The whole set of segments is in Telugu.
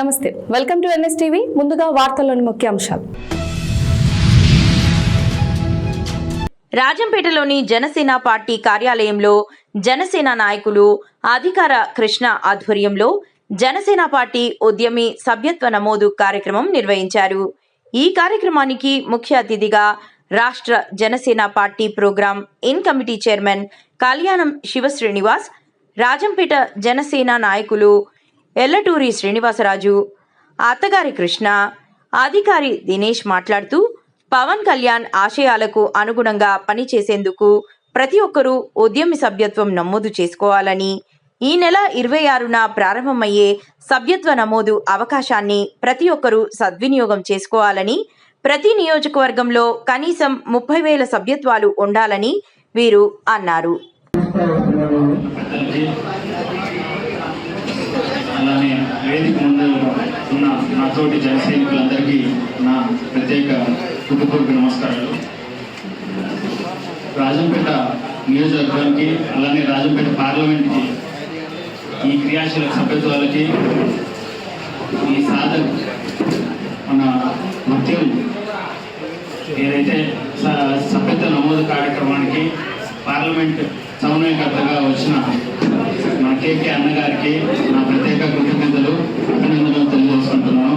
నమస్తే, వెల్కమ్ టు ఎన్ఎస్ టీవీ. ముందుగా వార్తల్లోని ముఖ్యాంశాలు. రాజంపేటలోని జనసేన పార్టీ కార్యాలయంలో జనసేన నాయకులు అధికార కృష్ణ ఆధ్వర్యంలో జనసేన పార్టీ ఉద్యమి సభ్యత్వ నమోదు కార్యక్రమం నిర్వహించారు. ఈ కార్యక్రమానికి ముఖ్య అతిథిగా రాష్ట్ర Janasena party programme in committee chairman Kalyanam Siva Srinivas, Rajampet Janasena నాయకులు ఎల్లటూరి శ్రీనివాసరాజు, అత్తగారి కృష్ణ, అధికారి దినేష్ మాట్లాడుతూ పవన్ కళ్యాణ్ ఆశయాలకు అనుగుణంగా పనిచేసేందుకు ప్రతి ఒక్కరూ ఉద్యమి సభ్యత్వం నమోదు చేసుకోవాలని, ఈ నెల 26న ప్రారంభమయ్యే సభ్యత్వ నమోదు అవకాశాన్ని ప్రతి ఒక్కరూ సద్వినియోగం చేసుకోవాలని, ప్రతి నియోజకవర్గంలో కనీసం 30,000 సభ్యత్వాలు ఉండాలని వీరు అన్నారు. అలానే వేదిక ముందు ఉన్న నా తోటి జన సైనికులందరికీ నా ప్రత్యేక హృదయపూర్వక నమస్కారాలు. రాజంపేట నియోజకవర్గానికి అలానే రాజంపేట పార్లమెంట్కి ఈ క్రియాశీలక సభ్యత్వాలకి ఈ సాధన మన నృత్యం ఏదైతే సభ్యత్వ నమోదు కార్యక్రమానికి పార్లమెంట్ సమన్వయకర్తగా వచ్చిన మా కేకే అన్నగారికి నా ప్రత్యేక కృతజ్ఞతలు, అభినందనలు తెలియజేసుకుంటున్నాను.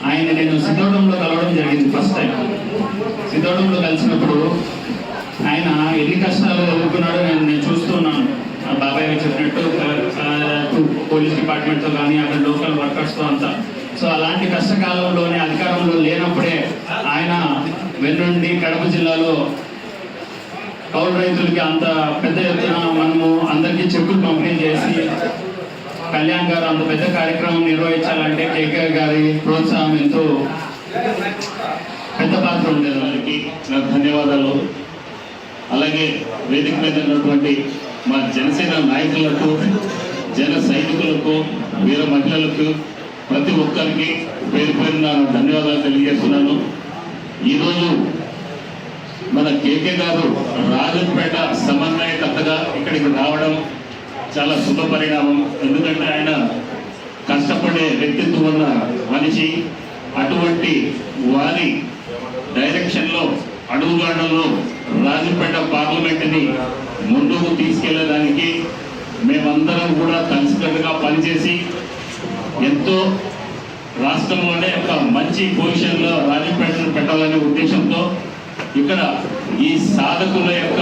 ఆయన నేను సిద్ధోడంలో కలవడం జరిగింది. ఫస్ట్ టైం సిద్ధోడంలో కలిసినప్పుడు ఆయన ఎన్ని కష్టాలు ఎదుర్కొన్నాడో నేను చూస్తున్నాను. బాబాయ్ చెప్పినట్టు పోలీస్ డిపార్ట్మెంట్తో కానీ అక్కడ లోకల్ వర్కర్స్తో అంతా. సో అలాంటి కష్టకాలంలోనే అధికారంలో లేనప్పుడే ఆయన వెన్నుండి కడప జిల్లాలో కౌలు రైతులకి అంత పెద్ద ఎత్తున మనము అందరికీ చెక్కులు పంపిణీ చేసి కళ్యాణ్ గారు అంత పెద్ద కార్యక్రమం నిర్వహించాలంటే కేకే గారి ప్రోత్సాహం ఎంతో పెద్ద పాత్ర ఉండేది. వారికి నాకు ధన్యవాదాలు. అలాగే వేదిక మీద ఉన్నటువంటి మా జనసేన నాయకులకు, జన సైనికులకు, వీర మహిళలకు ప్రతి ఒక్కరికి పేరు పేరున ధన్యవాదాలు తెలియజేస్తున్నాను. ఈరోజు మన కేకే గారు రాజంపేట సమన్వయకర్తగా ఇక్కడికి రావడం చాలా శుభ పరిణామం. ఎందుకంటే ఆయన కష్టపడే వ్యక్తిత్వం ఉన్న మనిషి. అటువంటి వారి డైరెక్షన్లో అడుగుజాడల్లో రాజంపేట పార్లమెంట్ని ముందుకు తీసుకెళ్లేదానికి మేమందరం కూడా కలిసికట్టుగా పనిచేసి ఎంతో రాష్ట్రంలోనే ఒక మంచి పొజిషన్లో రాజంపేటను పెట్టాలనే ఉద్దేశంతో ఇక్కడ ఈ సాధకుల యొక్క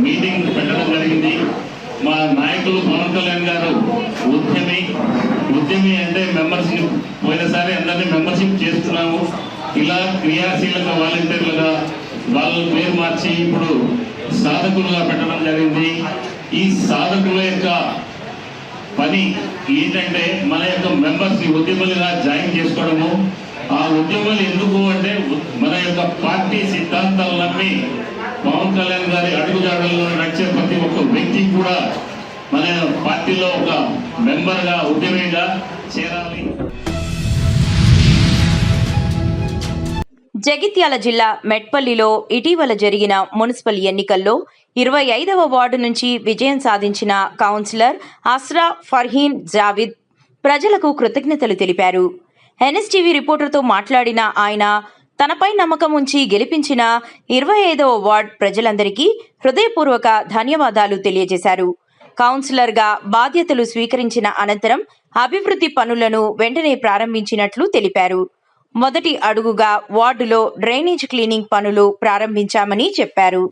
మీటింగ్ పెట్టడం జరిగింది. మా నాయకులు పవన్ కళ్యాణ్ గారు ఉద్యమి అంటే మెంబర్షిప్, పోయినసారి అందరినీ మెంబర్షిప్ చేస్తున్నాము. ఇలా క్రియాశీలక వాలంటీర్లుగా వాళ్ళ పేరు మార్చి ఇప్పుడు సాధకులుగా పెట్టడం జరిగింది. ఈ సాధకుల యొక్క పని ఏంటంటే మన యొక్క మెంబర్స్ని ఉద్యములుగా జాయిన్ చేసుకోవడము. ఆ ఉద్యమాలు ఎందుకు అంటే మన యొక్క పార్టీ సిద్ధాంతాలు నమ్మి పవన్ కళ్యాణ్ గారి అడుగుజాడల్లో నడిచే ప్రతి ఒక్క వ్యక్తి కూడా మన పార్టీలో ఒక మెంబర్గా, ఉద్యమిగా చేరాలి. జగిత్యాల జిల్లా మెట్పల్లిలో ఇటీవల జరిగిన మున్సిపల్ ఎన్నికల్లో 25వ వార్డు నుంచి విజయం సాధించిన కౌన్సిలర్ అస్రా ఫర్హీన్ జావిద్ ప్రజలకు కృతజ్ఞతలు తెలిపారు. ఎన్ఎస్టీవీ రిపోర్టర్తో మాట్లాడిన ఆయన తనపై నమ్మకం ఉంచి గెలిపించిన 25వ వార్డ్ ప్రజలందరికీ హృదయపూర్వక ధన్యవాదాలు తెలియజేశారు. కౌన్సిలర్గా బాధ్యతలు స్వీకరించిన అనంతరం అభివృద్ధి పనులను వెంటనే ప్రారంభించినట్లు తెలిపారు. మొదటి అడుగుగా వార్డులో డ్రైనేజ్ క్లీనింగ్ పనులు ప్రారంభించామని చెప్పారు.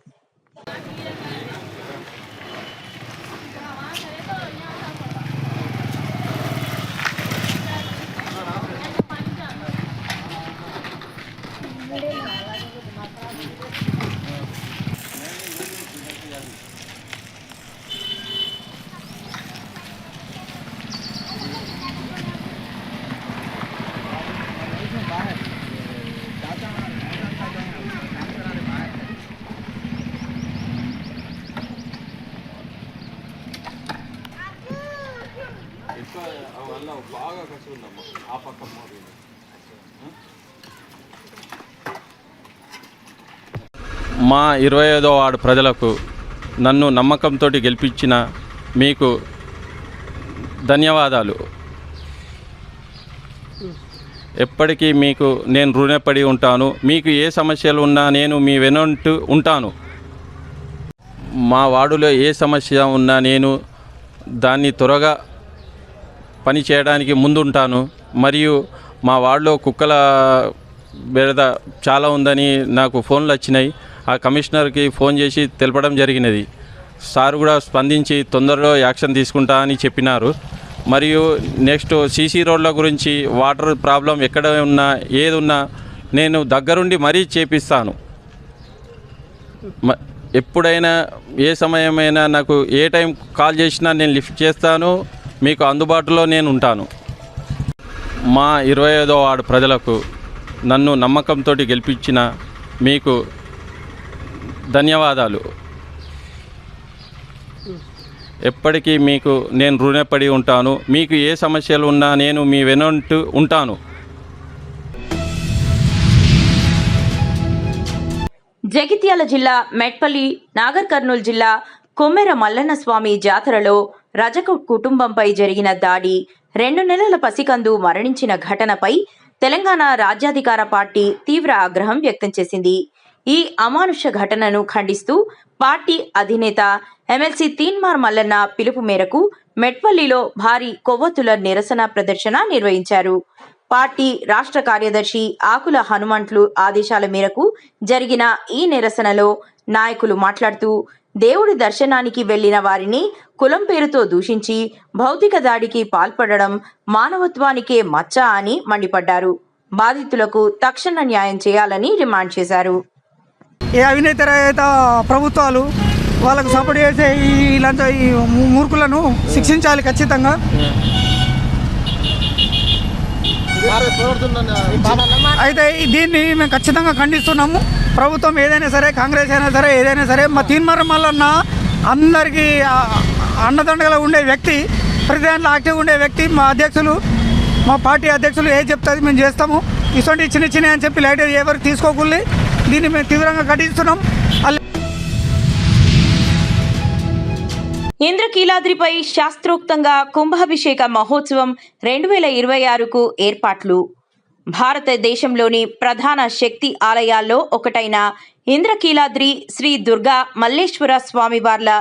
బాగా ఖర్చు ఉందమ్మా ఆ పక్క. మా 25వ వార్డు ప్రజలకు నన్ను నమ్మకంతో గెలిపించిన మీకు ధన్యవాదాలు. ఎప్పటికీ మీకు నేను రుణపడి ఉంటాను. మీకు ఏ సమస్యలు ఉన్నా నేను మీ వెనుంటూ ఉంటాను. మా వార్డులో ఏ సమస్య ఉన్నా నేను దాన్ని త్వరగా పని చేయడానికి ముందుంటాను. మరియు మా వార్డులో కుక్కల బెడద చాలా ఉందని నాకు ఫోన్లు వచ్చినాయి. ఆ కమిషనర్కి ఫోన్ చేసి తెలపడం జరిగినది. సార్ కూడా స్పందించి తొందరలో యాక్షన్ తీసుకుంటా అని చెప్పినారు. మరియు నెక్స్ట్ సీసీ రోడ్ల గురించి వాటర్ ప్రాబ్లం ఎక్కడ ఉన్నా ఏది ఉన్నా నేను దగ్గరుండి మరీ చేపిస్తాను. ఎప్పుడైనా ఏ సమయమైనా నాకు ఏ టైం కాల్ చేసినా నేను లిఫ్ట్ చేస్తాను. మీకు అందుబాటులో నేను ఉంటాను. మా 25వ వార్డు ప్రజలకు నన్ను నమ్మకంతో గెలిపించిన మీకు ధన్యవాదాలు. ఎప్పటికీ మీకు నేను రుణపడి ఉంటాను. మీకు ఏ సమస్యలు ఉన్నా నేను మీ వెనుంటూ ఉంటాను. జగిత్యాల జిల్లా మెట్పల్లి, నాగర్ కర్నూలు జిల్లా కొమ్మెర మల్లన్న స్వామి జాతరలో రజక కుటుంబంపై జరిగిన దాడి, 2 నెలల పసికందు మరణించిన ఘటనపై తెలంగాణ రాజ్యాధికార పార్టీ తీవ్ర ఆగ్రహం వ్యక్తం చేసింది. ఈ అమానుష ఘటనను ఖండిస్తూ పార్టీ అధినేత ఎమ్మెల్సీ తీన్మార్ మల్లన్న పిలుపు మేరకు మెట్పల్లిలో భారీ కొవ్వొత్తుల నిరసన ప్రదర్శన నిర్వహించారు. పార్టీ రాష్ట్ర కార్యదర్శి ఆకుల హనుమంట్లు ఆదేశాల మేరకు జరిగిన ఈ నిరసనలో నాయకులు మాట్లాడుతూ దేవుడి దర్శనానికి వెళ్లిన వారిని కులం పేరుతో దూషించి భౌతిక దాడికి పాల్పడడం మానవత్వానికే మచ్చ అని మండిపడ్డారు. బాధితులకు తక్షణ న్యాయం చేయాలని డిమాండ్ చేశారు. ఏ అవినేత రహిత ప్రభుత్వాలు వాళ్ళకు సపోర్ట్ చేసే ఇలాంటి ఈ మూర్ఖులను శిక్షించాలి ఖచ్చితంగా. అయితే దీన్ని మేము ఖచ్చితంగా ఖండిస్తున్నాము. ప్రభుత్వం ఏదైనా సరే, కాంగ్రెస్ అయినా సరే, ఏదైనా సరే, మా తీన్మార్ మల్లన్న అందరికీ అండదండగా ఉండే వ్యక్తి, ప్రతి దాంట్లో యాక్టివ్గా ఉండే వ్యక్తి. మా అధ్యక్షులు, మా పార్టీ అధ్యక్షులు ఏది చెప్తుంది మేము చేస్తాము. ఇటువంటి చిన్న చిన్న అని చెప్పి లైట్ ఎవరికి తీసుకోకూడదు. దీన్ని మేము తీవ్రంగా ఖండిస్తున్నాం. ఇంద్రకీలాద్రిపై శాస్త్రోక్తంగా కుంభాభిషేక మహోత్సవం 2026కు ఏర్పాట్లు. భారతదేశంలోని ప్రధాన శక్తి ఆలయాల్లో ఒకటైన ఇంద్రకీలాద్రి శ్రీ దుర్గా మల్లేశ్వర స్వామివార్ల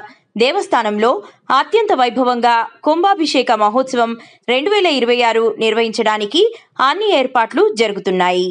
దేవస్థానంలో అత్యంత వైభవంగా కుంభాభిషేక మహోత్సవం 2026 నిర్వహించడానికి అన్ని ఏర్పాట్లు జరుగుతున్నాయి.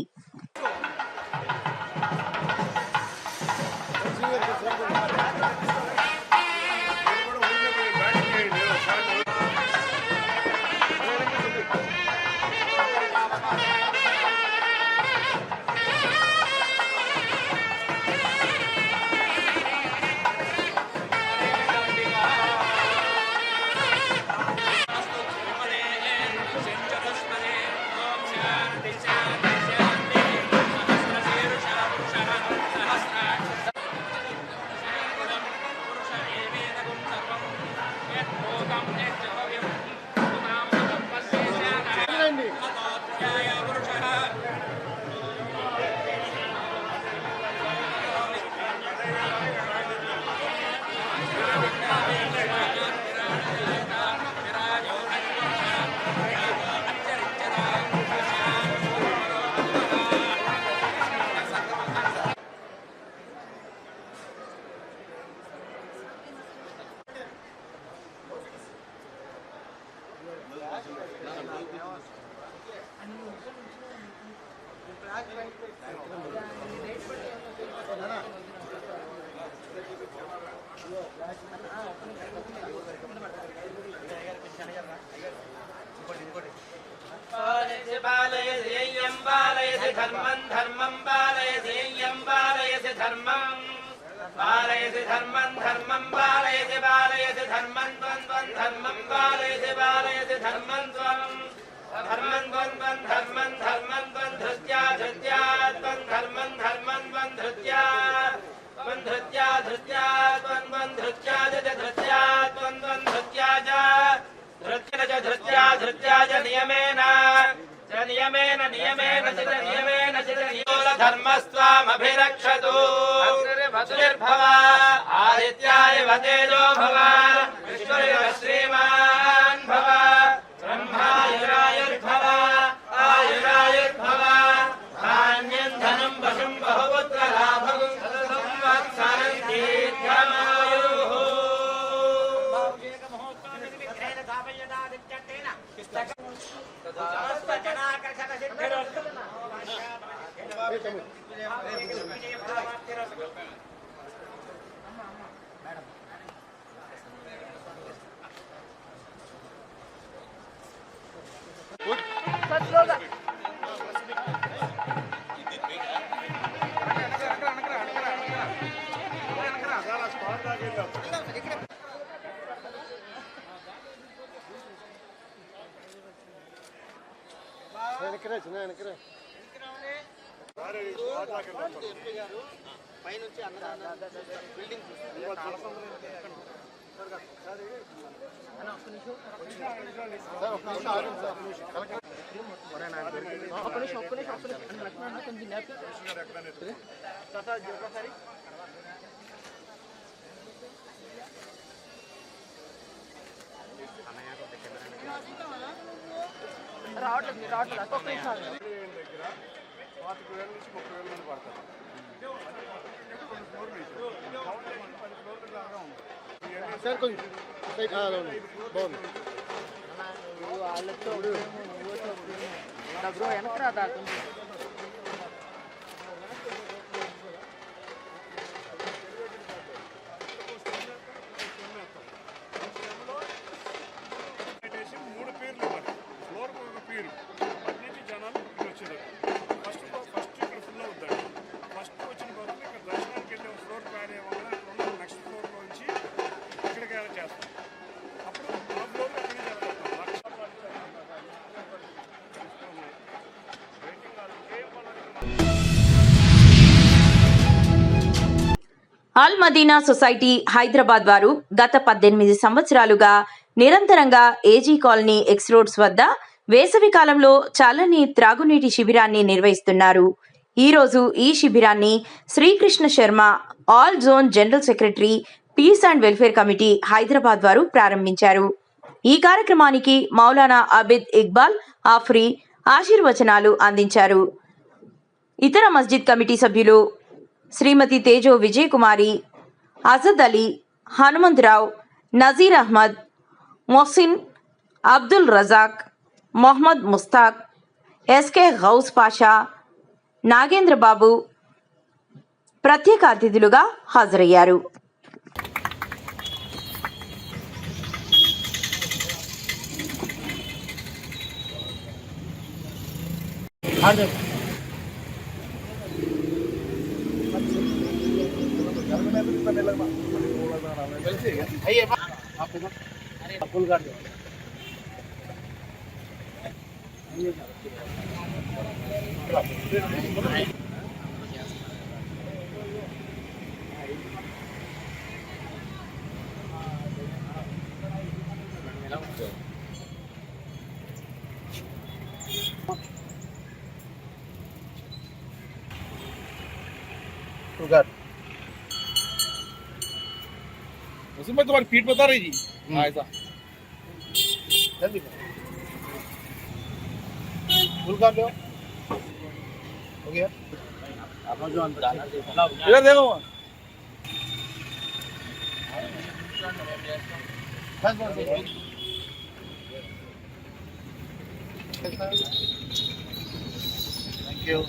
धर्मस्त्वामभिरक्षतु भव आदित्याय वतेजो भव विश्वदेव श्रीमान् भव ब्रह्मायुरायुर्भव आयुरायुर्भव అల్ మదీనా సొసైటీ హైదరాబాద్ వారు గత 18 సంవత్సరాలుగా నిరంతరంగా ఏజీ కాలనీ ఎక్స్ రోడ్స్ వద్ద వేసవి కాలంలో చల్లని త్రాగునీటి శిబిరాన్ని నిర్వహిస్తున్నారు. ఈరోజు ఈ శిబిరాన్ని Srikrishna Sharma all zone general secretary peace and welfare committee Hyderabad వారు ప్రారంభించారు. ఈ కార్యక్రమానికి మౌలానా అబిద్ ఇక్బాల్ ఆఫ్రీ ఆశీర్వచనాలు అందించారు. ఇతర మస్జిద్ కమిటీ సభ్యులు శ్రీమతి తేజో విజయ్ కుమారి, అజద్ అలీ, హనుమంతరావు, నజీర్ అహ్మద్, మొహసిన్, అబ్దుల్ రజాక్, మొహమ్మద్ ముస్తాక్, ఎస్కే గౌస్ పాషా, నాగేంద్ర బాబు ప్రత్యేక అతిథులుగా హాజరయ్యారు. उसमें तुम्हारी फीट बता रही जी। हाँ ऐसा जल्दी फुल कर लो हो गया इधर देखो थैंक यू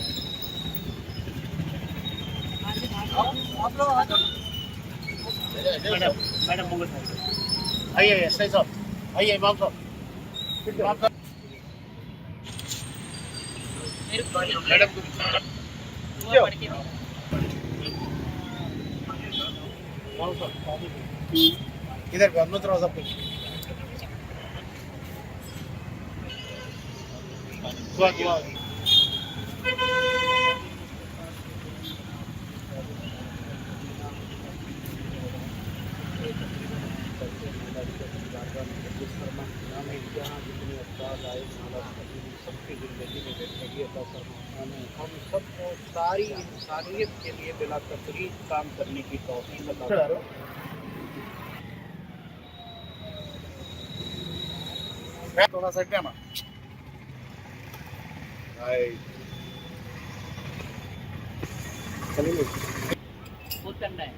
आप लोग आ जाओ मैडम आइए एसआई साहब आइए इमाम साहब मैडम इधर अनुमत राव साहब दुआ सबकी जिंदगी में जिंदगी अता फरमाने हम सबको सारी इंसानियत के लिए बिला तकलीफ काम करने की तौफीक अता फरमाए। थोड़ा सा क्या ना चलिए बहुत करना है।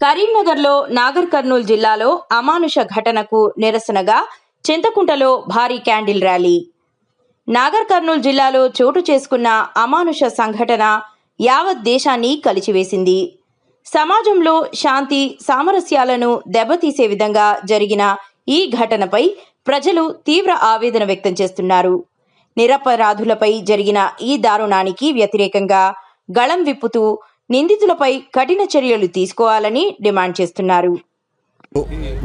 కరీంనగర్లో నాగర్ కర్నూల్ జిల్లాలో అమానుష ఘటనకు నిరసనగా చింతకుంటలో భారీ క్యాండిల్ ర్యాలీ. నాగర్ కర్నూల్ జిల్లాలో చోటు చేసుకున్న అమానుష సంఘటన యావత్ దేశాన్ని కలిచివేసింది. సమాజంలో శాంతి సామరస్యాలను దెబ్బతీసే విధంగా జరిగిన ఈ ఘటనపై ప్రజలు తీవ్ర ఆవేదన వ్యక్తం చేస్తున్నారు. నిరపరాధులపై జరిగిన ఈ దారుణానికి వ్యతిరేకంగా గళం విప్పుతూ నిందితులపై కఠిన చర్యలు తీసుకోవాలని డిమాండ్ చేస్తున్నారు.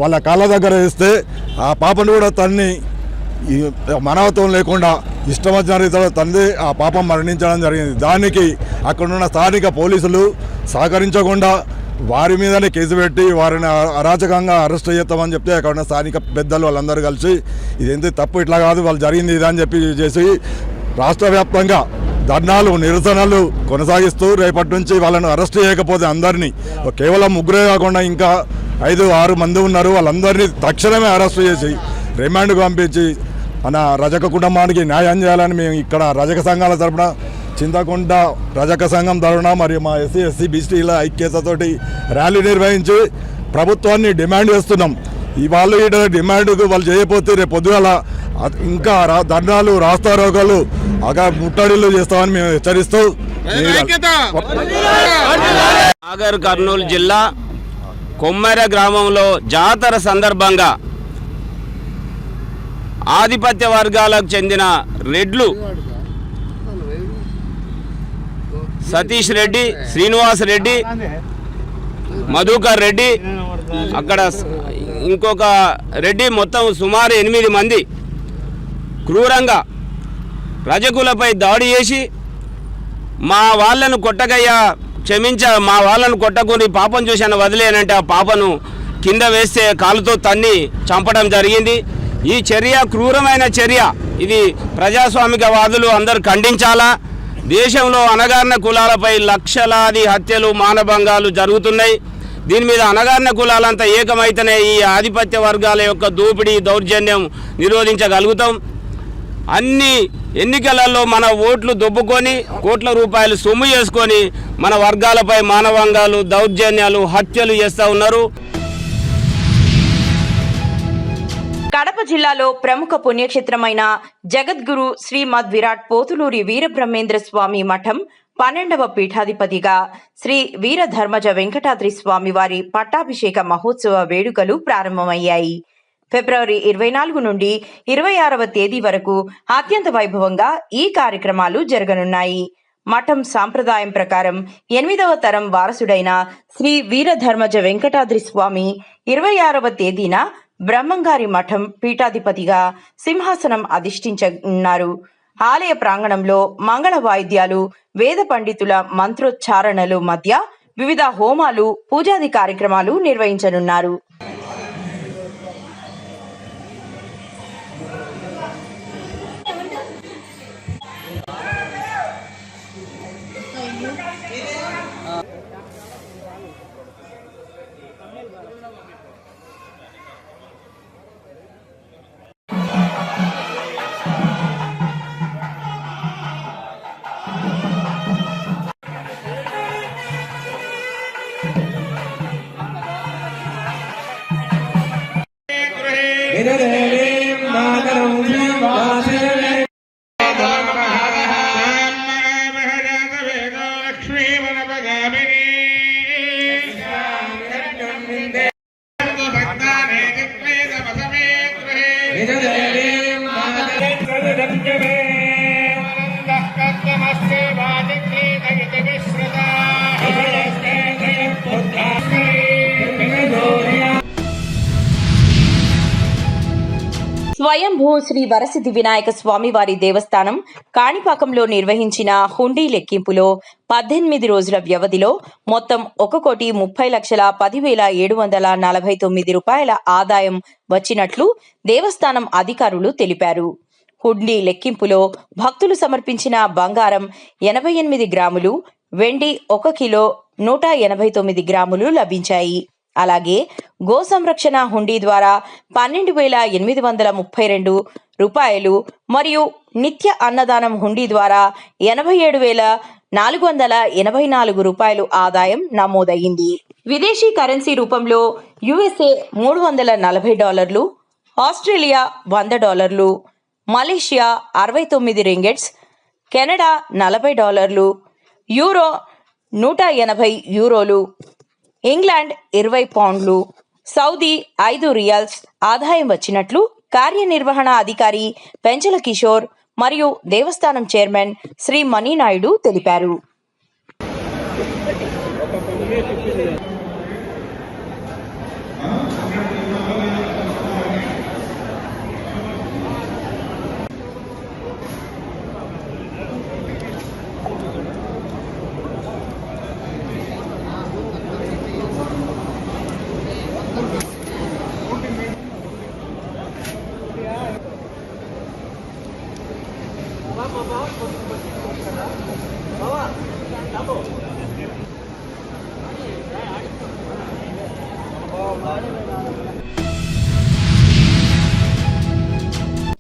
వాళ్ళ కాళ్ళ దగ్గర వేస్తే ఆ పాపను కూడా తన్ని మానవత్వం లేకుండా ఇష్టం వచ్చిన రీతిలో తండ్రి ఆ పాపం మరణించడం జరిగింది. దానికి అక్కడున్న స్థానిక పోలీసులు సహకరించకుండా వారి మీదనే కేసు పెట్టి వారిని అరాచకంగా అరెస్ట్ చేస్తామని చెప్తే అక్కడ ఉన్న స్థానిక పెద్దలు వాళ్ళందరూ కలిసి ఇదేంటి తప్పు ఇట్లా కాదు వాళ్ళు జరిగింది ఇది అని చెప్పి చేసి రాష్ట్ర వ్యాప్తంగా ధర్నాలు నిరసనలు కొనసాగిస్తూ రేపటి నుంచి వాళ్ళను అరెస్ట్ చేయకపోతే అందరినీ కేవలం ముగ్గురే కాకుండా ఇంకా 5-6 మంది ఉన్నారు వాళ్ళందరినీ తక్షణమే అరెస్ట్ చేసి రిమాండ్కు పంపించి మన రజక కుటుంబానికి న్యాయం చేయాలని మేము ఇక్కడ రజక సంఘాల తరపున చింతకుంట రజక సంఘం తరపున మరియు మా ఎస్సీ బీసీల ఐక్యతతోటి ర్యాలీ నిర్వహించి ప్రభుత్వాన్ని డిమాండ్ చేస్తున్నాం. వాళ్ళు ఈ డిమాండ్కు వాళ్ళు చేయకపోతే రేపు పొద్దుగాల ఇంకా ధర్నాలు రాస్తారోకాలు ముట్టడిలు చేస్తామని మేము హెచ్చరిస్తూ నాగర్ కర్నూలు జిల్లా కొమ్మెర గ్రామంలో జాతర సందర్భంగా ఆధిపత్య వర్గాలకు చెందిన రెడ్లు సతీష్ రెడ్డి, శ్రీనివాస్ రెడ్డి, మధుకర్ రెడ్డి, అక్కడ ఇంకొక రెడ్డి, మొత్తం సుమారు 8 మంది క్రూరంగా రజకులపై దాడి చేసి మా వాళ్ళను కొట్టకయ్యా మా వాళ్ళను కొట్టకొని పాపం చూశాను వదిలేనంటే ఆ పాపను కింద వేస్తే కాలుతో తన్ని చంపడం జరిగింది. ఈ చర్య క్రూరమైన చర్య. ఇది ప్రజాస్వామికవాదులు అందరూ ఖండించాలా. దేశంలో అణగారిన కులాలపై లక్షలాది హత్యలు మానభంగాలు జరుగుతున్నాయి. దీని మీద అణగారిన కులాలంతా ఏకమైతేనే ఈ ఆధిపత్య వర్గాల యొక్క దోపిడీ దౌర్జన్యం నిరోధించగలుగుతాం. అన్ని ఎన్నికలలో మన ఓట్లు దొబ్బుకొని కోట్ల రూపాయలు సొమ్ము చేసుకొని మన వర్గాలపై మానభంగాలు దౌర్జన్యాలు హత్యలు చేస్తూ ఉన్నారు. కడప జిల్లాలో ప్రముఖ పుణ్యక్షేత్రమైన జగద్గురు శ్రీమద్ విరాట్ పోతులూరి వీరబ్రహ్మేంద్ర స్వామి మఠం 12వ పీఠాధిపతిగా శ్రీ వీరధర్మజ వెంకటాద్రి స్వామి వారి పట్టాభిషేక మహోత్సవ వేడుకలు ప్రారంభమయ్యాయి. ఫిబ్రవరి 24 నుండి 26వ తేదీ వరకు అత్యంత వైభవంగా ఈ కార్యక్రమాలు జరగనున్నాయి. మఠం సాంప్రదాయం ప్రకారం 8వ తరం వారసుడైన శ్రీ వీరధర్మజ వెంకటాద్రి స్వామి 26వ తేదీన బ్రహ్మంగారి మఠం పీఠాధిపతిగా సింహాసనం అధిష్ఠించనున్నారు. ఆలయ ప్రాంగణంలో మంగళ వాయిద్యాలు, వేద పండితుల మంత్రోచ్చారణలు మధ్య వివిధ హోమాలు, పూజాది కార్యక్రమాలు నిర్వహించనున్నారు. స్వయంభూ శ్రీ వరసిద్ధి వినాయక స్వామి వారి దేవస్థానం కాణిపాకంలో నిర్వహించిన హుండీ లెక్కింపులో 18 రోజుల వ్యవధిలో మొత్తం 1,30,10,749 రూపాయల ఆదాయం వచ్చినట్లు దేవస్థానం అధికారులు తెలిపారు. హుండీ లెక్కింపులో భక్తులు సమర్పించిన బంగారం 88 గ్రాములు, వెండి 1 కిలో 189 గ్రాములు లభించాయి. అలాగే గో సంరక్షణ హుండీ ద్వారా 12,832 రూపాయలు మరియు నిత్య అన్నదానం హుండీ ద్వారా 87,484 రూపాయలు ఆదాయం నమోదయ్యింది. విదేశీ కరెన్సీ రూపంలో USA $340, Australia $100, Malaysia 69 ringgits, Canada $40, euro 180 యూరోలు, ఇంగ్లాండ్ 20 పౌండ్లు, సౌదీ 5 రియాల్స్ ఆదాయం వచ్చినట్లు కార్యనిర్వహణ అధికారి పెంచల కిషోర్ మరియు దేవస్థానం చైర్మన్ శ్రీ మణినాయుడు తెలిపారు.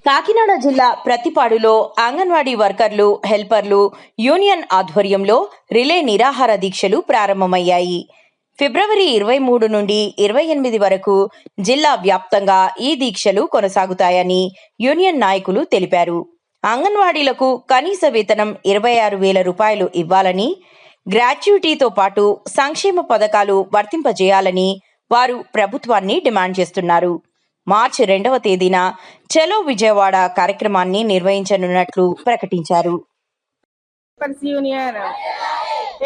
కాకినాడ జిల్లా ప్రతిపాడులో అంగన్వాడీ వర్కర్లు, హెల్పర్లు యూనియన్ ఆధ్వర్యంలో రిలే నిరాహార దీక్షలు ప్రారంభమయ్యాయి. ఫిబ్రవరి 23 నుండి 28 వరకు జిల్లా వ్యాప్తంగా ఈ దీక్షలు కొనసాగుతాయని యూనియన్ నాయకులు తెలిపారు. అంగన్వాడీలకు కనీస వేతనం 26,000 రూపాయలు ఇవ్వాలని, గ్రాట్యుటీతో పాటు సంక్షేమ పథకాలు వర్తింపజేయాలని వారు ప్రభుత్వాన్ని డిమాండ్ చేస్తున్నారు. మార్చి 2వ తేదీన చలో విజయవాడ కార్యక్రమాన్ని నిర్వహించనున్నట్లు ప్రకటించారు.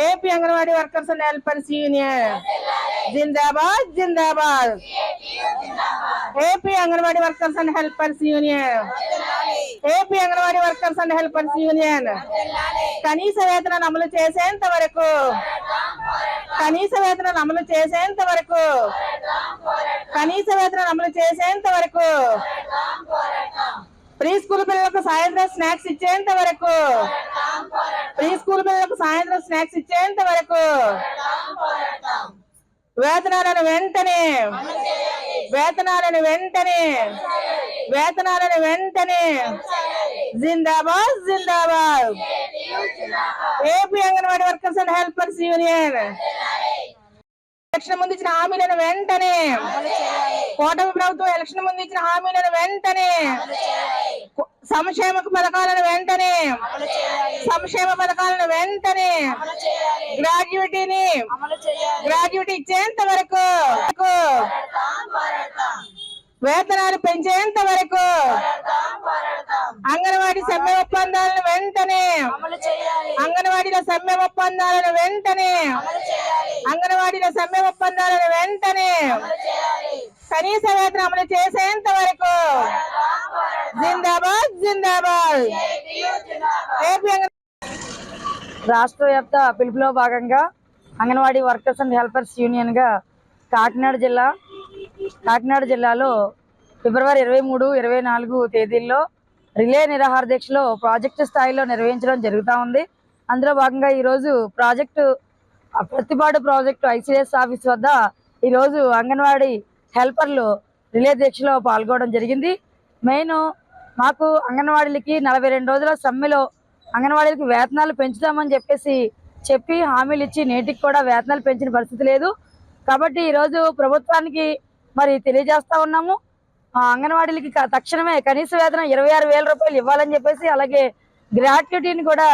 AP anganwadi workers and helpers union జిందాబాద్ జిందాబాద్. AP anganwadi workers and helpers union, AP anganwadi workers and helpers union కనీస వేతనాన్ని అమలు చేసేంత వరకు, కనీస వేతనాన్ని అమలు చేసేంత వరకు, కనీస వేతనాన్ని అమలు చేసేంత వరకు, ప్రీ స్కూల్ పిల్లలకు సాయంత్రం స్నాక్స్ ఇచ్చేంత వరకు, ప్రీ స్కూల్ పిల్లలకు సాయంత్రం స్నాక్స్ ఇచ్చేంత వరకు, వేతనాలను వెంటనే, వేతనాలను వెంటనే, వేతనాలను వెంటనే. జిందాబాద్ జిందాబాద్. AP anganwadi workers and helpers union election ముందు ఇచ్చిన హామీలను వెంటనే, కూటమి ప్రభుత్వం ఎలక్షన్ ముందు ఇచ్చిన హామీలను వెంటనే, సంక్షేమ పథకాలను వెంటనే, సంక్షేమ పథకాలను వెంటనే, గ్రాడ్యుయేటీ ఇచ్చేంత వరకు, వేతనాలు పెంచేంత వరకు, అంగన్వాడీ సమ్మె ఒప్పందాలను వెంటనే, అంగన్వాడీలో సమ్మె ఒప్పందాలను వెంటనే, అంగన్వాడీలో సమ్మె ఒప్పందాలను వెంటనే, కనీస వేతనం అమలు చేసేంత వరకు. జిందాబాద్ జిందాబాద్. రాష్ట్ర వ్యాప్త పిలుపులో భాగంగా అంగన్వాడీ వర్కర్స్ అండ్ హెల్పర్స్ యూనియన్గా కాకినాడ జిల్లాలో ఫిబ్రవరి 23, 24 తేదీల్లో రిలే నిరాహార దీక్షలో ప్రాజెక్టు స్థాయిలో నిర్వహించడం జరుగుతూ ఉంది. అందులో భాగంగా ఈరోజు ప్రతిపాడు ప్రాజెక్టు ICDS ఆఫీస్ వద్ద ఈరోజు అంగన్వాడీ హెల్పర్లు రిలే దీక్షలో పాల్గొనడం జరిగింది. మెయిన్ మాకు అంగన్వాడీలకి 42 రోజుల సమ్మెలో అంగన్వాడీలకి వేతనాలు పెంచుతామని చెప్పి హామీలు ఇచ్చి నేటికి కూడా వేతనాలు పెంచిన పరిస్థితి లేదు. కాబట్టి ఈరోజు ప్రభుత్వానికి మరి తెలియజేస్తా ఉన్నాము, అంగన్వాడీలకి తక్షణమే కనీస వేతనం 26,000 రూపాయలు ఇవ్వాలని చెప్పేసి, అలాగే గ్రాట్యుటీని కూడా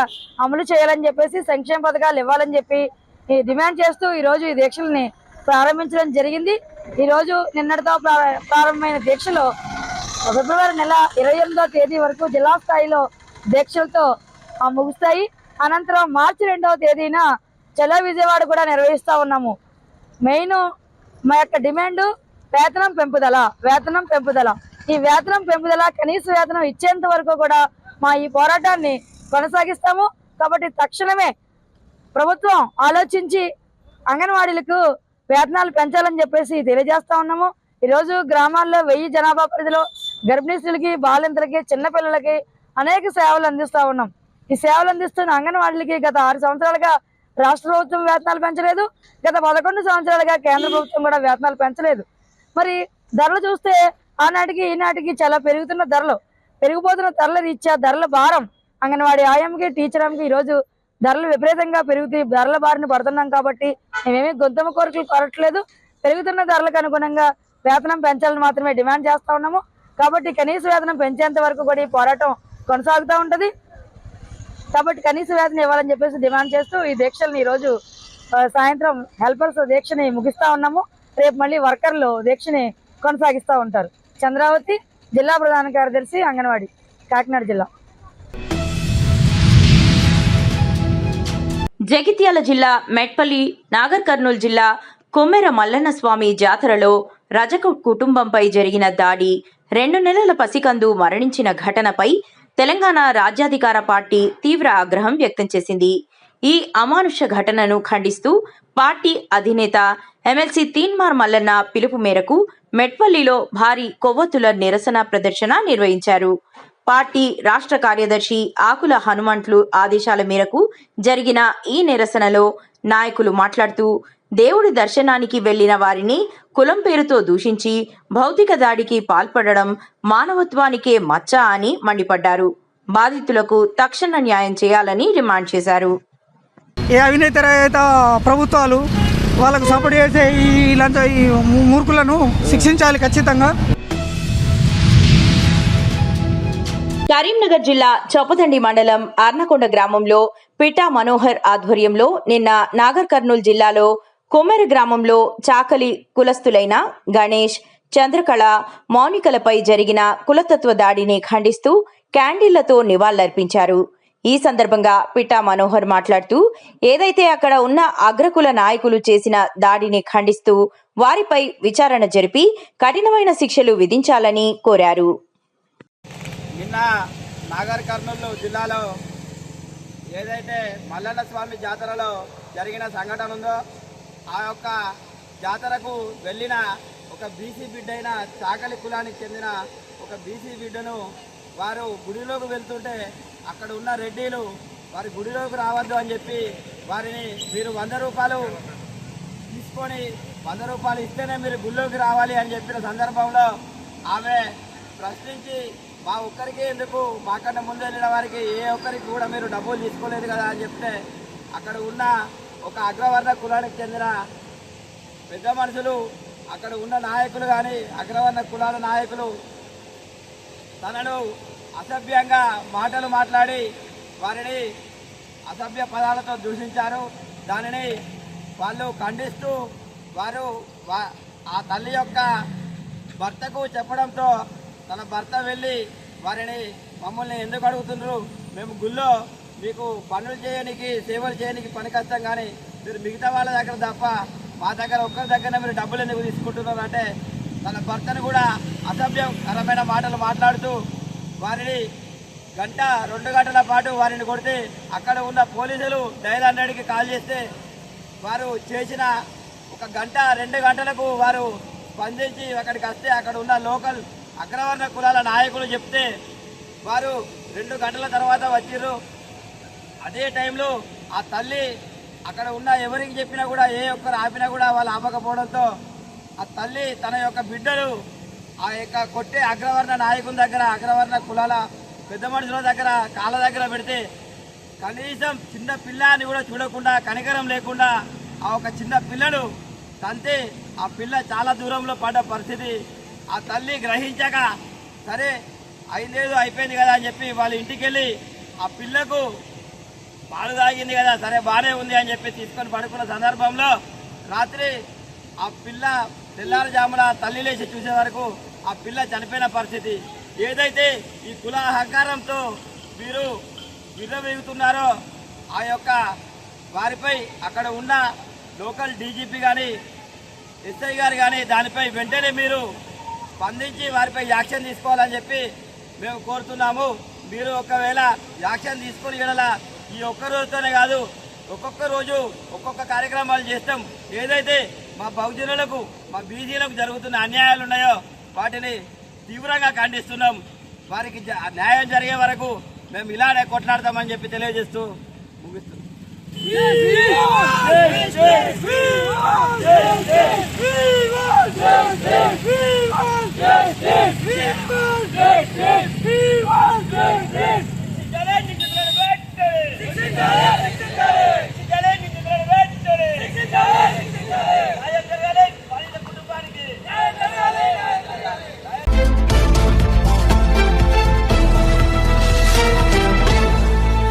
అమలు చేయాలని చెప్పేసి, సంక్షేమ పథకాలు ఇవ్వాలని చెప్పి డిమాండ్ చేస్తూ ఈరోజు ఈ దీక్షల్ని ప్రారంభించడం జరిగింది. ఈరోజు నిన్నటితో ప్రారంభమైన దీక్షలో ఫిబ్రవరి నెల 28వ తేదీ వరకు జిల్లా స్థాయిలో దీక్షలతో ముగుస్తాయి. అనంతరం మార్చి 2వ తేదీన చలో విజయవాడ కూడా నిర్వహిస్తూ ఉన్నాము. మెయిన్ మా యొక్క డిమాండ్ వేతనం పెంపుదల. ఈ వేతనం పెంపుదల కనీస వేతనం ఇచ్చేంత వరకు కూడా మా ఈ పోరాటాన్ని కొనసాగిస్తాము. కాబట్టి తక్షణమే ప్రభుత్వం ఆలోచించి అంగన్వాడీలకు వేతనాలు పెంచాలని చెప్పేసి తెలియజేస్తా ఉన్నాము. ఈరోజు గ్రామాల్లో 1000 జనాభా పరిధిలో గర్భిణీ స్త్రీలకి, బాలింతలకి, చిన్నపిల్లలకి అనేక సేవలు అందిస్తూ ఉన్నాం. ఈ సేవలు అందిస్తున్న అంగన్వాడీలకి గత 6 సంవత్సరాలుగా రాష్ట్ర ప్రభుత్వం వేతనాలు పెంచలేదు, గత 11 సంవత్సరాలుగా కేంద్ర ప్రభుత్వం కూడా వేతనాలు పెంచలేదు. మరి ధరలు చూస్తే ఆనాటికి ఈనాటికి చాలా పెరుగుతున్న పెరిగిపోతున్న ధరల రీత్యా ధరల భారం అంగన్వాడీ ఆయంకి, టీచర్కి ఈరోజు ధరలు విపరీతంగా పెరుగుతాయి. ధరల బారిన పడుతున్నాం కాబట్టి మేమేమీ గొంతమ కోరికలు కోరట్లేదు. పెరుగుతున్న ధరలకు అనుగుణంగా వేతనం పెంచాలని మాత్రమే డిమాండ్ చేస్తూ ఉన్నాము. కాబట్టి కనీస వేతనం పెంచేంత వరకు కూడా ఈ పోరాటం కొనసాగుతూ ఉంటుంది. కాబట్టి కనీస వేతనం ఇవ్వాలని చెప్పేసి డిమాండ్ చేస్తూ ఈ దీక్షల్ని ఈరోజు సాయంత్రం హెల్పర్స్ దీక్షని ముగిస్తూ ఉన్నాము. రేపు మళ్ళీ వర్కర్లు దీక్షని కొనసాగిస్తూ ఉంటారు. చంద్రావతి, జిల్లా ప్రధాన కార్యదర్శి, అంగన్వాడీ, కాకినాడ జిల్లా. జగిత్యాల జిల్లా మెట్పల్లి, నాగర్ కర్నూలు జిల్లా కొమ్మెర మల్లన్న స్వామి జాతరలో రజక కుటుంబంపై జరిగిన దాడి, 2 నెలల పసికందు మరణించిన ఘటనపై తెలంగాణ రాజ్యాధికార పార్టీ తీవ్ర ఆగ్రహం వ్యక్తం చేసింది. ఈ అమానుష ఘటనను ఖండిస్తూ పార్టీ అధినేత ఎమ్మెల్సీ తీన్మార్ మల్లన్న పిలుపు మేరకు మెట్పల్లిలో భారీ కొవ్వొత్తుల నిరసన ప్రదర్శన నిర్వహించారు. పార్టీ రాష్ట్ర కార్యదర్శి ఆకుల హనుమంట్లు ఆదేశాల మేరకు జరిగిన ఈ నిరసనలో నాయకులు మాట్లాడుతూ దేవుడి దర్శనానికి వెళ్లిన వారిని కులం పేరుతో దూషించి భౌతిక దాడికి పాల్పడడం మానవత్వానికే మచ్చ అని మండిపడ్డారు. బాధితులకు తక్షణ న్యాయం చేయాలని డిమాండ్ చేశారు. ఏ అవినీతి రహిత ప్రభుత్వాలు వాళ్ళకు సపోర్ట్ చేసే ఈ మూర్ఖులను శిక్షించాలి ఖచ్చితంగా. కరీంనగర్ జిల్లా చొప్పదండి మండలం అర్నకొండ గ్రామంలో పిట్టా మనోహర్ ఆధ్వర్యంలో నిన్న నాగర్ కర్నూలు జిల్లాలో కొమ్మెర గ్రామంలో చాకలి కులస్తులైన గణేష్, చంద్రకళ, మౌనికలపై జరిగిన కులతత్వ దాడిని ఖండిస్తూ క్యాండిళ్లతో నివాళులర్పించారు. ఈ సందర్భంగా పిట్టా మనోహర్ మాట్లాడుతూ ఏదైతే అక్కడ ఉన్న అగ్రకుల నాయకులు చేసిన దాడిని ఖండిస్తూ వారిపై విచారణ జరిపి కఠినమైన శిక్షలు విధించాలని కోరారు. నిన్న నాగర్ కర్నూలు జిల్లాలో ఏదైతే మల్లన్న స్వామి జాతరలో జరిగిన సంఘటన ఉందో ఆ యొక్క జాతరకు వెళ్ళిన ఒక బీసీ బిడ్డ అయిన చాకలి కులానికి చెందిన ఒక బీసీ బిడ్డను వారు గుడిలోకి వెళ్తుంటే అక్కడ ఉన్న రెడ్డిలు వారి గుడిలోకి రావద్దు అని చెప్పి వారిని మీరు 100 రూపాయలు తీసుకొని 100 రూపాయలు ఇస్తేనే మీరు గుడిలోకి రావాలి అని చెప్పిన సందర్భంలో ఆమె ప్రశ్నించి మా ఒక్కరికి ఎందుకు మాకన్నా ముందు వెళ్ళిన వారికి ఏ ఒక్కరికి కూడా మీరు డబ్బులు తీసుకోలేదు కదా అని చెప్తే అక్కడ ఉన్న ఒక అగ్రవర్ణ కులానికి చెందిన పెద్ద మనుషులు అక్కడ ఉన్న నాయకులు కానీ అగ్రవర్ణ కులాల నాయకులు తనను అసభ్యంగా మాటలు మాట్లాడి వారిని అసభ్య పదాలతో దూషించారు. దానిని వాళ్ళు ఖండిస్తూ వారు ఆ తల్లి యొక్క భర్తకు చెప్పడంతో తన భర్త వెళ్ళి వారిని మమ్మల్ని ఎందుకు అడుగుతున్నారు, మేము గుళ్ళో మీకు పనులు చేయడానికి సేవలు చేయడానికి పనికొస్తాం కానీ మీరు మిగతా వాళ్ళ దగ్గర తప్ప మా దగ్గర ఒక్కరి దగ్గర మీరు డబ్బులు ఎందుకు తీసుకుంటున్నారు అంటే తన భర్తను కూడా అసభ్యకరమైన మాటలు మాట్లాడుతూ వారిని 1-2 గంటల పాటు వారిని కొడితే అక్కడ ఉన్న పోలీసులు డయల్ 100కి కాల్ చేస్తే వారు చేసిన 1 గంట 2 గంటలకు వారు స్పందించి అక్కడికి వస్తే అక్కడ ఉన్న లోకల్ అగ్రవర్ణ కులాల నాయకులు చెప్తే వారు 2 గంటల తర్వాత వచ్చిర్రు. అదే టైంలో ఆ తల్లి అక్కడ ఉన్న ఎవరికి చెప్పినా కూడా ఏ ఒక్కరు ఆపినా కూడా వాళ్ళు ఆపకపోవడంతో ఆ తల్లి తన యొక్క బిడ్డలు ఆ యొక్క కొట్టే అగ్రవర్ణ నాయకుల దగ్గర అగ్రవర్ణ కులాల పెద్ద మనుషుల దగ్గర కాళ్ళ దగ్గర పెడితే కనీసం చిన్న పిల్లని కూడా చూడకుండా కనికరం లేకుండా ఆ ఒక చిన్న పిల్లలు తంతే ఆ పిల్ల చాలా దూరంలో పడ్డ పరిస్థితి ఆ తల్లి గ్రహించక సరే అయిందేదో అయిపోయింది కదా అని చెప్పి వాళ్ళ ఇంటికి వెళ్ళి ఆ పిల్లకు పాలు తాగింది కదా సరే బాగానే ఉంది అని చెప్పి తీసుకొని పడుకున్న సందర్భంలో రాత్రి ఆ పిల్ల తెల్లారుజామున తల్లి లేచి చూసే వరకు ఆ పిల్ల చనిపోయిన పరిస్థితి. ఏదైతే ఈ కుల అహంకారంతో వీరు విర్రవీగుతున్నారో ఆ యొక్క వారిపై అక్కడ ఉన్న లోకల్ డీజీపీ కానీ ఎస్ఐ గారు కానీ దానిపై వెంటనే మీరు స్పందించి వారిపై యాక్షన్ తీసుకోవాలని చెప్పి మేము కోరుతున్నాము. మీరు ఒకవేళ యాక్షన్ తీసుకొని గడలా ఈ ఒక్క రోజుతోనే కాదు ఒక్కొక్క రోజు ఒక్కొక్క కార్యక్రమాలు చేస్తాం. ఏదైతే మా బహుజనులకు మా బీసీలకు జరుగుతున్న అన్యాయాలు ఉన్నాయో వాటిని తీవ్రంగా ఖండిస్తున్నాం. వారికి న్యాయం జరిగే వరకు మేము ఇలానే కొట్లాడతామని చెప్పి తెలియజేస్తూ ముగిస్తున్నాం.